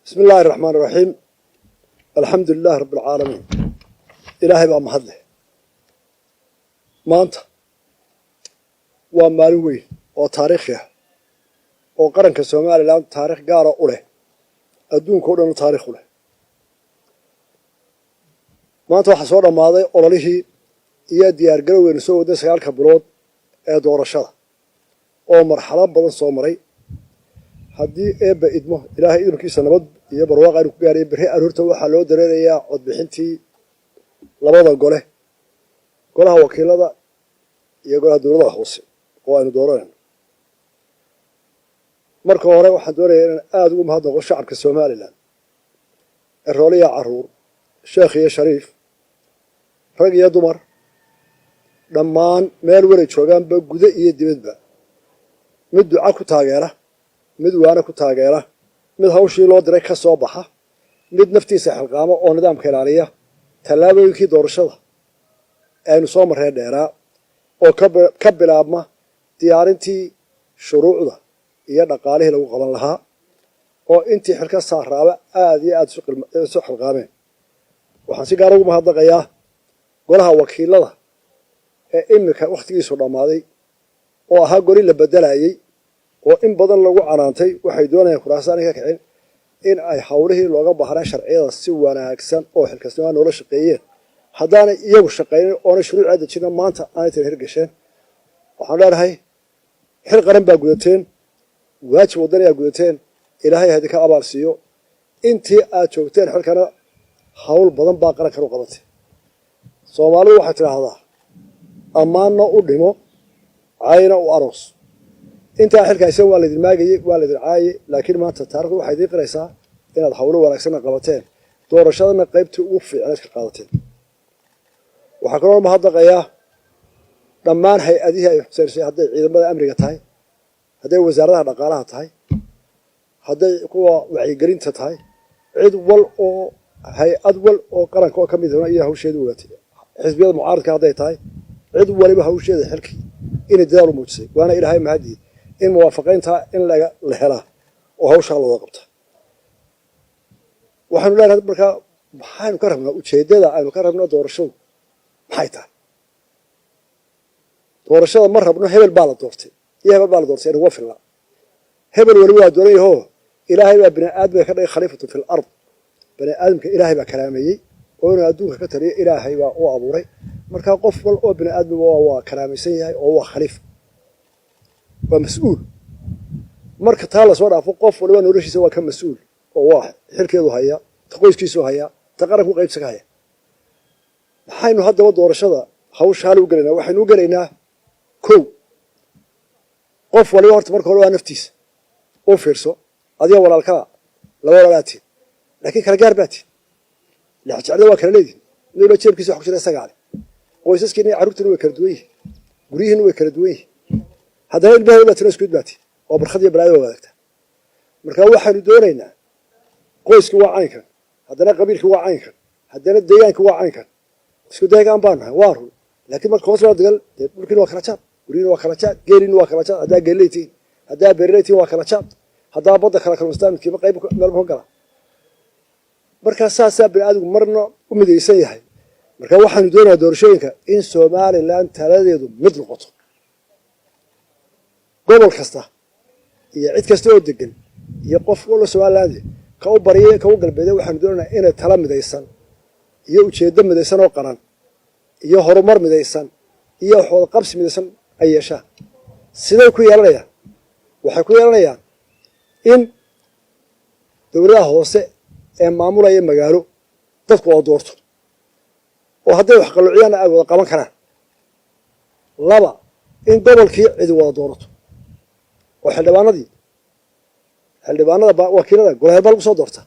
بسم الله الرحمن الرحيم الحمد لله رب العالمين إلهي بقى محله ما أنت ومالوي وتاريخه وقرن كسومالي لان تاريخ قارة أوله أدون كودن تاريخ أوله ما أنت وحصورة ماضي أوليه إيا ديار قلوين سوى دي سيالك بلود دور الشرع oo marxalad badan soo maray hadii eeba idmo ilaahay idinkiisa nabad iyo barwaaqo ay ku gaareen bari aroorta waxa loo dareerayaa cod bixintii labada golaha wakiilada iyo golaha dowladda hoose oo aynu dooranayno marka hore waxaan doonayaa in aad ugu mahadnaqo shacabka Soomaaliland rooliya caruur sheekh iyo shariif rag iyo dumar dhammaan meel wada joogaan ba guda iyo dibadba mid duca ku taageera mid waana ku taageera mid hawshii loo diray ka soo baxa mid naftiisa xilqaamo oo nidaamka ilaaliya talaabooyinkii doorashada aynu soo marray dheeraa oo ka bilaabma diyaarintii shuruucda iyo dhaqaalihii lagu qaban lahaa oo intii xilka saaraaba aad iyo aad isu xilqaameen waxaan si gaar ah ugu mahadnaqayaa golaha wakiilada ee imika waqtigiisu dhamaaday oo ahaa goli la bedelayay oo in badan lagu canaantay waxay doonayaan kuraasaan ka kicin in ay hawlihii looga baahnaa sharciyada si wanaagsan oo xilkasnimo nolol shaqeeyeen haddaana iyagu shaqeeyeen oo shuruuc dejina maanta aanay tir hirgasheen waxaan leeyahay xil qaran baa gudateen waajib wadani aa gudateen ilaahay hadii ka abaal siiyo intii aad joogteen xilkana hawl badan baa qaran karo qabatay Soomaalidu waxay tiraahdaa amaano u dhimo عاينا وأروس أنت آخر كيسون والد الماجي والد العاي لكن ما أنت تعرف واحد يقرأ إن الحولوا ولا كسرنا قبتين دور الشغل قيبت وفي على القبتين وحكروا ما هذا غياه لما هي أديها يصير شيء هذا إذا بدأ أمريكا تاي هذا وزارة القارة تاي هذا قوة وعي جرين تاي عد ول أو هي أدول أو قرن قوة كم يدهون إياه هو شيء دولتي حزب المعارض كهذا تاي عد ول بهو شيء حلكي إن الدار موجسي وأنا إلى هاي معدي إن موافقينها إن لهلا وهو شغل وقبته وحنا لا نبرك حين كرهنا وشيدنا أي كرهنا دور الشو حيته دور الشو مرة بنو هبل بالله دورتي هبل بالله دورتي أنا وفر لا هبل والواد دوري هو إلهي بني آدم كان خليفة في الأرض بني آدم كإلهي بكلامي وأنا أدوه كتري إلهي وأبوري marka qof wal oo bini aadam waa karaameysan yahay oo waa khaliif waa mas'uul marka taa la soo dhaafo qof walba noloshiisa waa ka mas'uul oo waa xilkeedu haya qoyskiisu haya taqarrub qaybsiga haya waxaynu hadda doorashada hawsha hal u galeynaa waxaynu u galeynaa qof walba horta marka hore waa naftiisa oo fiirso adiga walaalka laba walaalaati laakiin kala gaar baati la jecel waa kala leedin inuu jeebkiisa wax ku jira sagaal qoysaskeenii carruurtuna way kala duwan yihiin guryihiina way kala duwan yihiin haddana ilmaha la tiro isku baati oo barxad iyo balaayo wadaagta marka waxaanu doonaynaa qoyska waa caynkan haddana qabiilka waa caynkan haddana deegaanka waa caynkan isku deegaan baan nahay waa run laakiin marka hoos loo dagal dhulkiina waa kala jaad guryihiina waa kala jaad geeliina waa kala jaad haddaa geeleytiin haddaa beerleytiin waa kala jaad haddaa badda kala kalmastaan midkiiba qayb meel buu gala marka saasaa bini aadamku marna u midaysan yahay marka waxaanu doonayaa doorashooyinka in Soomaaliland taladeedu mid noqoto gobol kasta iyo cid kasta oo degan iyo qof walba Soomaaliland ka u bariyay ka u galbeeday waxaanu doonayaa inay tala midaysan iyo ujeedo midaysan oo qaran iyo horumar midaysan iyo xoolo qabsi midaysan ay yeeshaan sidoo ku yeelanaya waxay ku yeelanayaan in dowladda hoose ee maamulaya magaalo dadku oo doorto oo hadday wax qaluuciyaan ay wada qaban karaan laba in gobolkii cid wada doorato oo xildhibaanada wakiilada golaha bal soo doorta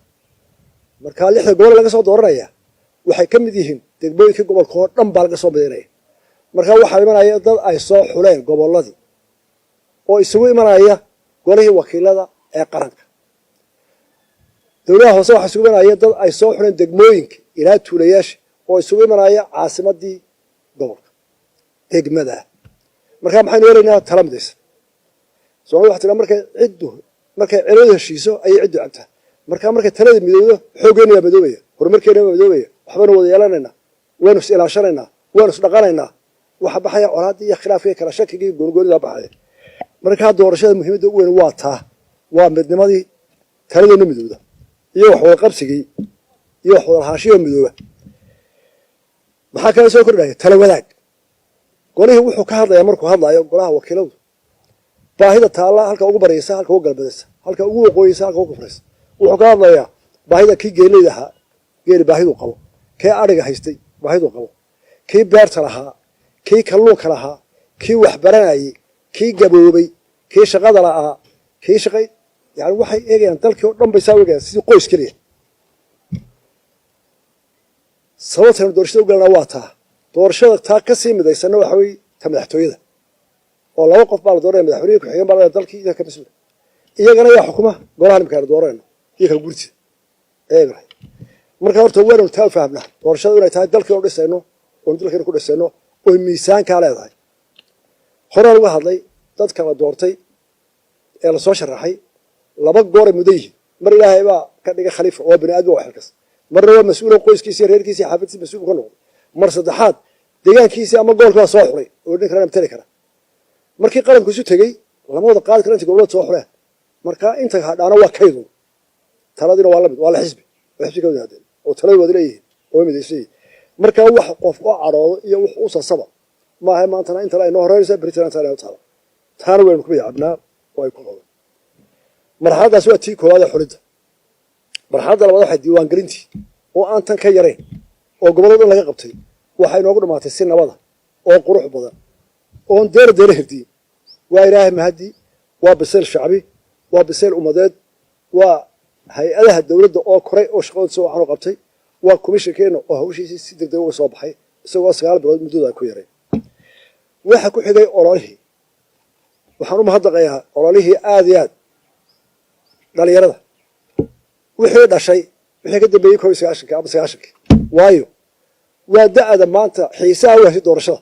marka lixda gobol laga soo dooranaya waxay ka mid yihiin degmooyinka gobolka oo dhan baa laga soo mideynaya marka waxa imanaya dad ay soo xuleen goboladii oo isugu imanaya golihii wakiilada ee qaranka dowladda hoose waxa isugu imanaya dad ay soo xuleen degmooyinka ilaa tuulayaasha oo isugu imanaya caasimadii gobolka degmada marka maxaynu yeelaynaa tala midaysan Soomaaliya waxa markay ciddu markay cirada heshiiso ay ciddu cabtaa markay talada midowdo xooggeena waa midoobaya horumarkeena waa midoobaya waxbaynu wada yeelanaynaa waynu is ilaashanaynaa waynu is dhaqanaynaa waxa baxaya colaadii iyo khilaafkii kala shakigii goonigoonida baxaya markaa doorashada muhiimadda ugu weyn waa taa waa midnimadii taladeena midowda iyo wax wada qabsigii iyo wax wada lahaanshiyo midooba maxaa kale soo kordhaya tala wadaag golihii wuxuu ka hadlayaa markuu hadlayo golaha wakiiladu baahida taalla halka ugu baraysa halka ugu galbadaysa halka ugu waqooyisa halka ugu kufraysa wuxuu ka hadlayaa baahida kii geeleyda ahaa geeli baahiduu qabo kii adhiga haystay baahiduu qabo kii beerta lahaa kii kalluunka lahaa kii waxbaranayey kii gaboobay kii shaqada la'aa kii shaqay yani waxay eegayaan dalkii oo dhan bay saa eegayaan sidii qoys keliya sababtaynu doorashada u galana waa taa doorashada taa ka sii midaysanna waxa weye ta madaxtooyada oo laba qof baa la dooranaya madaxweynihi ku-xigeen baa la dalkii iyo ka mas-uula iyagana yaa xukuma golaha nimkaanu dooranayno iyo ka gurtida eegna marka horta waynanu taa u fahamnaa doorashada inay tahay dalkii oo dhisayno oonu dalkiina ku dhisayno oy miisaankaa leedahay horaan uga hadlay dadka la doortay ee lasoo sharaxay laba gooray mudo yihiin mar ilaahay baa ka dhigay khaliifa oo bani aadam waa xilkas marna waa mas-uula qoyskiisi reerkiisi xaafadkiisi mas-uul ka noqday mar saddexaad deegaankiisii ama gobolka baa soo xulay oo nin kalena matali kara markii qaranku isu tegey lama wada qaadi kara inta gobolada soo xuleen marka inta hadhaana waa kaydun taladiina waa lamid waa la xisbi oo xisbi ka wada hadeen oo talada wada leeyihiin oo midaysan yihiin marka wax qof oo cadhoodo iyo wax u sasaba maaha maantana inta la inoo horeynaysa beritan inta inoo taala taana waynu ku bayacabnaa oo ay ku qodo marxaladdaas waa tii koowaad ee xulidda marxaladda labaad waxay diiwaangelintii oo aan tan ka yarayn oo gobollo dhan laga qabtay waxay inoogu dhammaatay si nabada oo qurux badan oon deera hirdiyin waa ilaahay mahadi waa bisayl shacbi waa bisayl ummadeed waa hay-adaha dowladda oo koray oo shaqadoodisa waxaan u qabtay waa komishinkeenna oo hawshiisii si degdeg uga soo baxay isagoo 9 bilood muddada ku yaray waxa ku xigay ololihii waxaan u mahadnaqayaa ololihii aad iyo aad dhalinyarada wixii dhashay wixii ka dambeeyey 19 ama 90 waayo waa da'da maanta xiisaha u heshay doorashada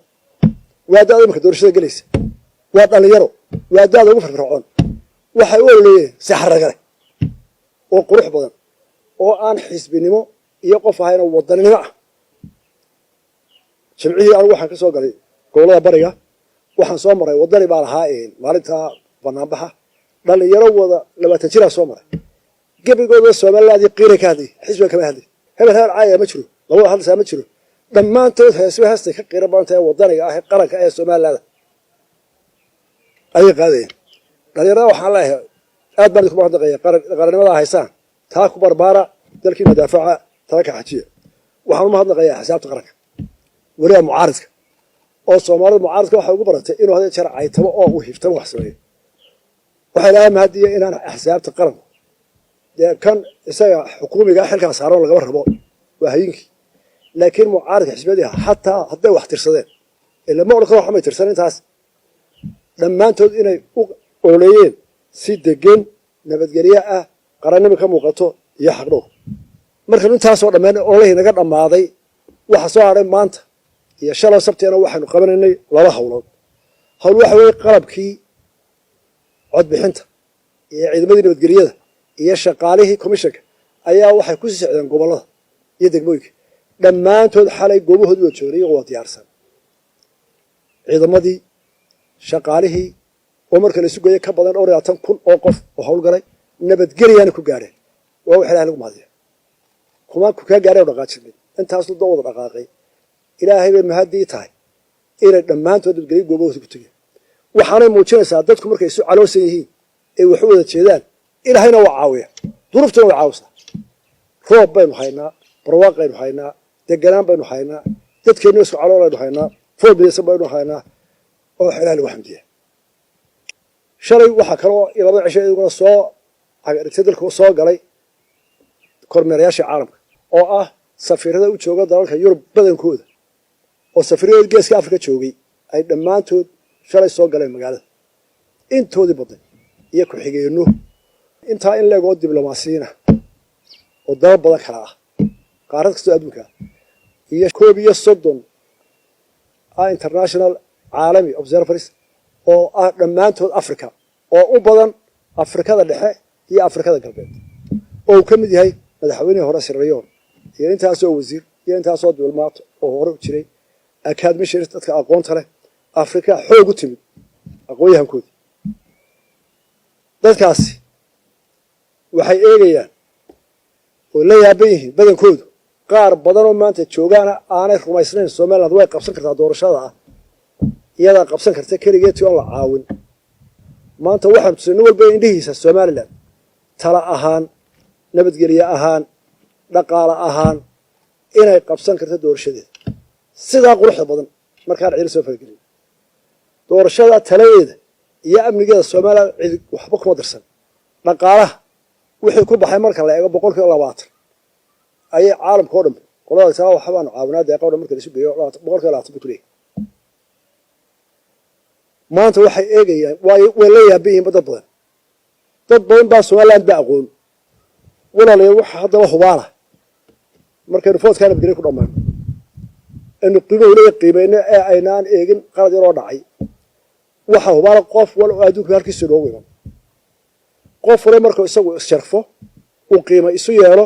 waa da'da imika doorashada gelaysa waa dhalinyaro waa da'da ugu firfircoon waxay u ololeeyeen si xaragale oo qurux badan oo aan xisbinimo iyo qof ahayna wadaninimo ah jimcihii anigu waxaan ka soo galay gobolada bariga waxaan soo maray wadani baa lahaa maalinta banaanbaxa dhalinyaro wada 20 jira soo maray gebigooda Soomaaliland qiire ka hadlay xisbiga kama hadlay hebel caaya ma jiro laba hal saa ma jiro dhammaantood heesay haastay ka qiire badan tahay wadaniga ah qaranka ee Soomaaliland ay qaadeen dhalinyarada waxaan leeyahay aad baan ku mahadnaqayaa qarannimada haysaan taa ku barbaara dalkii madaafaca taa ka xajiya waxaan u mahadnaqayaa xisaabta qaranka wariya mucaaradka oo Soomaalida mucaaradka waxa ugu baratay inuu hadda jeer caytamo oo uu hiftamo wax sameeyo waxa ilaahay mahadiya inaan xisaabta qaranka kan isaga xukuumiga xilka saaran laga rabo waa hayinki laakiin mucaaradka xisbiyada hatta hadday wax tirsadeen ila ma orko waxay tirsadeen taas dhammaantood inay u ololeeyeen si degan nabadgelyo ah qarannimo ka muuqato iyo xaqdhow marka intaas oo dhammaan ololihii naga dhamaaday waxa soo haray maanta iyo shalay sabteena waxaanu qabanaynay laba hawlood hawl waxa weeye qalabkii cod bixinta iyo ciidamadii nabadgelyada iyo shaqaalihii komishanka ayaa waxay ku socdeen gobolada iyo degmooyinka dhammaantood xalay goobahoodii waa joogay iyagoo diyaarsan ciidamadii shaqaalihii oo marka la sugayay ka badan 20,000 oo qof oo hawlgalay nabadgelyana ku gaareen waa wax ilaahay lagu mahadiyo kuma ku ka gaareen dhaqaajinay intaas loo wada dhaqaaqay ilaahay bay mahadii tahay inay dhammaantood nabadgelyo goobahooda ku tageen waxaanay muujinaysaa dadku markay isu caloosan yihiin ee wax wada jeedaan ilaahayna waa caawiya duruftuna waa caawisa roob baynu haynaa barwaaq baynu haynaa deganaan baynu haynaa dadkeenu isku caloolaynu haynaa foobiyaysan baynu haynaa oo ilaahay lagu xamdiya shalay waxa kale oo ilaa cisho iyaguna soo agirtay dalka soo galay kormeerayaasha caalamka oo ah safiirada u jooga dalalka Yurub badankooda oo safiirada geeska Afrika joogay ay dhammaantood shalay soo galeen magaalada intoodii badan iyo ku xigeenno intaa in leego diblomaasiyiin oo dalal badan kala ah qaarad kasta adduunka iyo 30 international caalami observers oo ah dhammaantood Afrika oo u badan Afrikada dhexe iyo Afrikada galbeed oo uu ka mid yahay madaxweynihii hore Sirleon iyo intaasoo wasiir iyo intaasoo diblomaat oo hore u jiray academicians dadka aqoonta leh Afrika xoog u timid aqoonyahankoodii dadkaasi waxay eegayaan oo la yaaban yihiin badankoodu qaar badan oo maanta joogaana aanay rumaysnayn Soomaaliland way qabsan kartaa doorashada ah iyada qabsan karta kaligeetii oo la caawin maanta waxaan tusnay walba indhihiisa Soomaaliland tala ahaan nabadgelyo ahaan dhaqaale ahaan inay qabsan karto doorashadeeda sidaa quruxda badan markaan cid soo fargelin doorashada taladeeda iyo amnigeeda Soomaaliland cid waxba kuma dirsan dhaqaalaha wixii ku baxay marka la eego 20% ayay caalamka oo dhan qolada taa waxa baan caawinaa deeqo dhan marka la isu geeyo 20% ku leeyahay maanta waxay eegayaan way la yaabeen dad badan baa Soomaaliland ba aqoon walaalayaal waxa hadaba hubaala markay foodkaan nabadgelyo ku dhamaan in qiimeeyna ee aynaan eegin qalad yar oo dhacay waxa hubaala qof wal oo adduunka halkiisa loo weeyo qof wala markuu isagu sharfo uu qiimo isu yeelo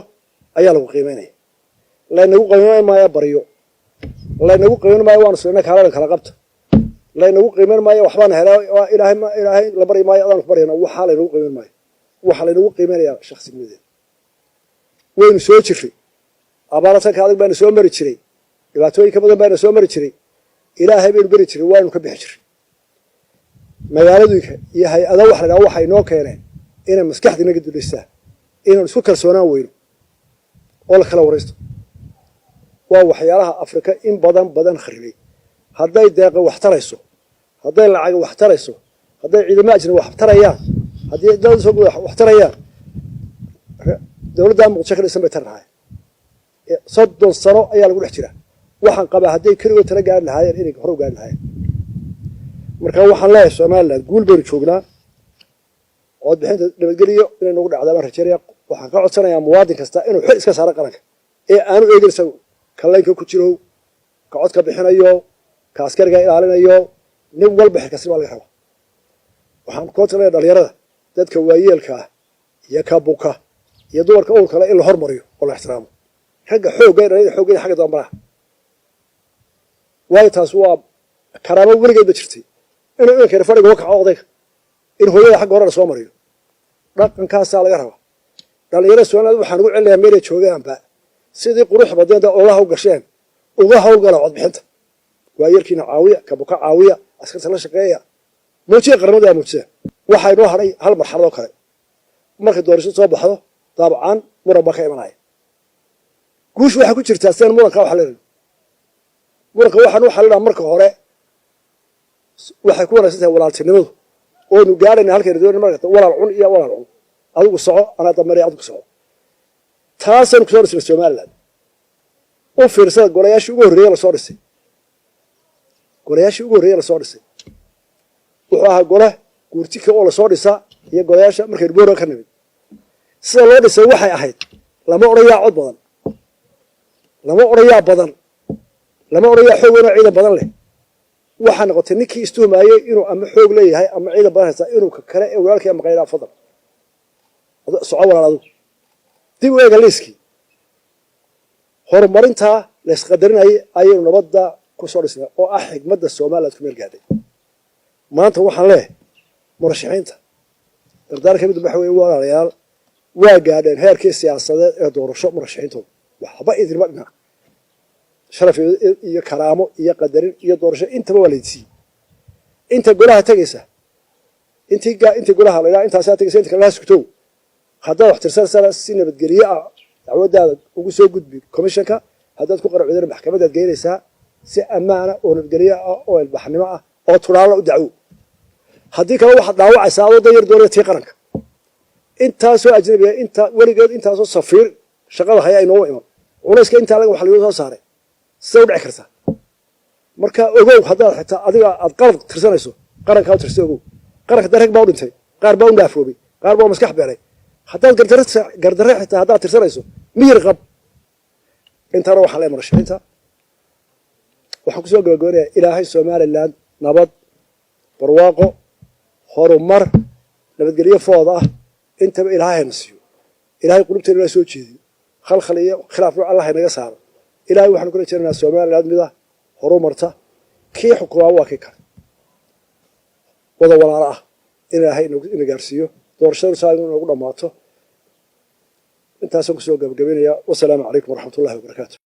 ayaa lagu qiimeynaya la inagu qiimeyn maayo bariyo la inagu qiimeyn maayo waan soo kala qabta la inagu qiimeyn maayo waxbaan helay ilaahay la bari maayo adaan ku bariyana waxa la inagu qiimeyn maayo waxa la inagu qiimeynaya shakhsiyadeed waynu soo jirtay abaarta ka adag baan soo mari jiray dhibaatooyin ka badan baan soo mari jiray ilaahay baan bari jiray waanu ka bixi jiray magaaladooyinka iyo hay'ado wax la waxay noo keeneen inay maskaxdina gadulaysaa inaan isku kalsoonaan weyno oo la kala wareysto waa waxyaalaha Afrika in badan kharibay hadday deeqo wax tarayso hadday lacag wax tarayso hadday ciidamada ajnabi wax tarayaan haddii dawladda soo wax tarayaan dawladda muqdisho ka dhisan bay tarnahay 30 sano ayaa lagu dhex jiraa waxaan qabaa hadday kaliya tala gaar lahaayeen inay hor u gaar lahaayeen marka waxaan leeyahay Soomaaliland guul baynu joognaa oo bixinta nabadgelyo inay nagu dhacdaan rajeeyaa waxaan ka codsanayaa muwaadin kasta inuu xil iska saaro qaranka ee aanu eegin isagu kaleynka ku jiro ka cod ka bixinayo ka askariga ilaalinayo nin walba xil kasta laga rabo waxaan ku codsanayaa dhalinyarada dadka waayeelka ah iyo ka buka iyo dumarka oo kale in la hormariyo oo la ixtiraamo ragga xoogga xagga dambaraha way taas waa karaamo weligeed jirtay inuu kale fadhiga waxa oday in hooyada xagga hore soo mariyo dhaqankaas laga rabo dhalinyarada Soomaaliyeed waxaan ugu celinayaa meel ay joogaanba sidii qurux badan oo Allah u gasheen uga hawlgala cod bixinta waayirkiina caawiya ka buka caawiya askarta la shaqeeya muujiga qaramada muujiga waxa inoo haray hal marxalad oo kale marka doorasho soo baxdo dabcan muraba ka imanaya guush waxa ku jirta seen muranka waxa leeyahay muranka waxaan u xallinaa marka hore waxay ku wanaagsantahay walaaltinimadu oo nu gaarayna halkeen doonay marka walaal cun iyo walaal cun adigu soco ana damari adigu soco taasan ku soo dhisay Soomaaliland oo fiirsada golayaashii ugu horreeyay la soo dhisay wuxuu ahaa gole guurtika oo la soo dhisa iyo golayaasha markay booro ka nimid sida loo dhisay waxay ahayd lama orayaa cod badan lama orayaa xoog weyn oo ciidan badan leh waxaan noqotay ninkii istuumayay inuu ama xoog leeyahay ama ciidan badan haysta inuu ka kale ee walaalkii ama qayraa fadal soco walaalaadu dib u eega liiskii horumarinta la isqadarinayay ayuu nabadda ku soo dhisnaa oo ah xigmadda Soomaaliland ku meel gaadhay maanta waxaan leeyahay murashaxiinta dardaarka mid waxa weeye walaalayaal waa gaadheen heerkii siyaasadeed ee doorasho murashaxiintooda waxba idinma dhina sharaf iyo karaamo iyo qadarin iyo doorasho intaba waa leedsii inta golaha tagaysa intii golaha la intaas tagaysa inta kala sugto hadda wax tirsan si nabadgeliyo ah dacwadaada ugu soo gudbi commissionka haddaad ku qaracdo maxkamada geynaysaa si amaana oo nabadgeliyo ah oo ilbaxnimo ah oo tulaalo u dacwo haddii kale waxa dhaawacaysa adoo yar doonayay qaranka intaasoo ajnabiga inta weligeed intaasoo safiir shaqada hay ay noo iman culayska inta laga wax lagu soo saaray soo dhici karta marka ogow haddaad xitaa adiga aad qalad tirsanayso qaranka aad tirso ogow qaranka darag baa u dhintay qaar baa u dhaafoobay qaar baa maskax beelay haddaad gardarre xitaa haddaad tirsanayso miyir qab intana waxaa la marashaynta waxaan kusoo gabagabanayaa ilaahay Soomaaliland nabad barwaaqo horumar nabadgelyo fooda ah intaba ilaahay nasiyo ilaahay qulubteena la soo jeediyo khalkhal iyo khilaaf ruux allah inaga saaro ilaahay waxaanu kula jirnaa Soomaaliland mid ah horumarta kii xukumaa waa kii kale wada walaalo ah ilaahay ina gaarsiiyo doorashada saad inuu ugu dhamaato intaas oo soo gabagabeynaya wassalaamu calaykum waraxmatullaahi wabarakaatuh